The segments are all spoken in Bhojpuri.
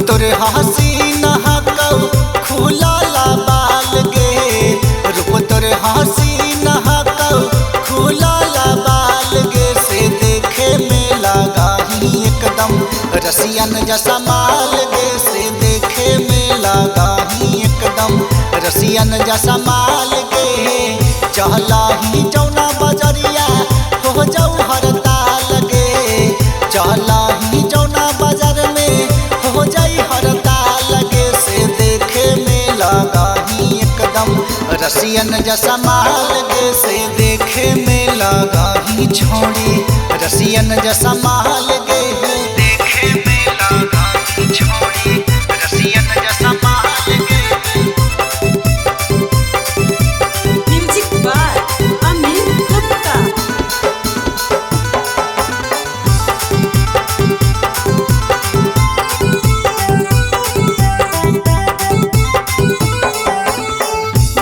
तोरे हसीना हकौ खुला बाल गे, रूप तोरे हसीना हकौ खुला बाल गे, से देखे में लगा ही एकदम रसियन जैसा माल गे, से देखे में लगा ही एकदम रसियन जैसा माल गे। चहला ही जौना बजरिया हो जाऊ हड़ताल गे, चहला ही जौना बाजार में हो जाई हड़ताल गे, से देखे में लगा ही एकदम रसियन जैसा माल गे, से देखे में लगा ही छोड़ी रसियन जैसा माल गे, देखे में लगा ही छोड़ी रसियन जैसा माल गे। Music by Amit Gupta.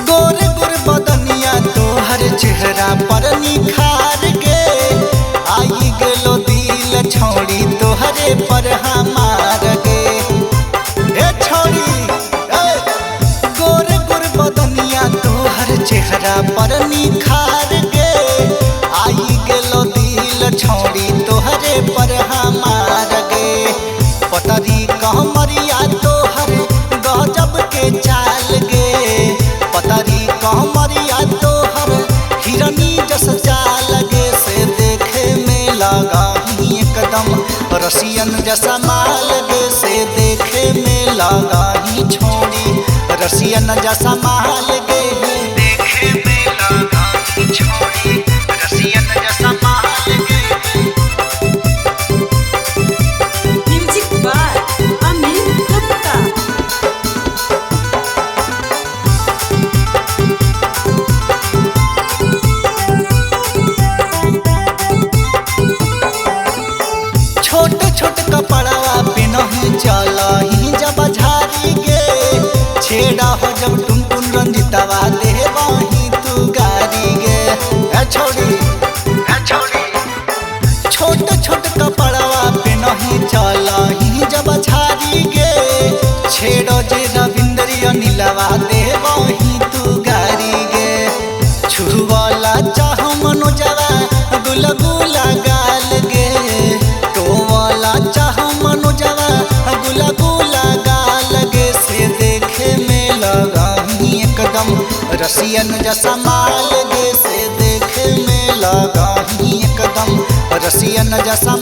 गोरे गोरे बदनिया तोहर चेहरा पर निखार गे, आई गेलो दिल छोड़ी तोहरे पर हमार गे। ए छोड़ी गोरे गोरे बदनिया तोहर चेहरा पर निखार गे, आई गेलो दिल छोड़ी तोहरे पर हमार गे। पतरी कहमरिया तोहर गजब के चाल गे, पतरी कहमरिया तोहर हिरनी जस चाल गे, से देखे में लगा ही एकदम रसियन जैसा माल गे, से देखे में लगा ही छोड़ी रसियन जैसा माल गे, देखे में लगा ही छोड़ी रसियन जैसा माल गे। Music by Amit Gupta. छोटे छोटे कपड़वा पिनही चला ही जब झारी गे, छेड़ा हो जब टुन टुन रंजितवा देवाही तू गारी गे। ए छोड़ी छोटे छोटे कपड़वा पिनही चला ही जब झारी गे, छेड़ो जे रविंद्र नीलवा देवाही तू गारी गे। छुवाला चाह मनोजवा गुलगुला गाल गे, टोवाला चाह मनोजवा गुलगुला गाल गे, से देखे में लगा ही एकदम रसियन जैसा माल गे, से देखे में लगा ही एकदम रसियन जैसा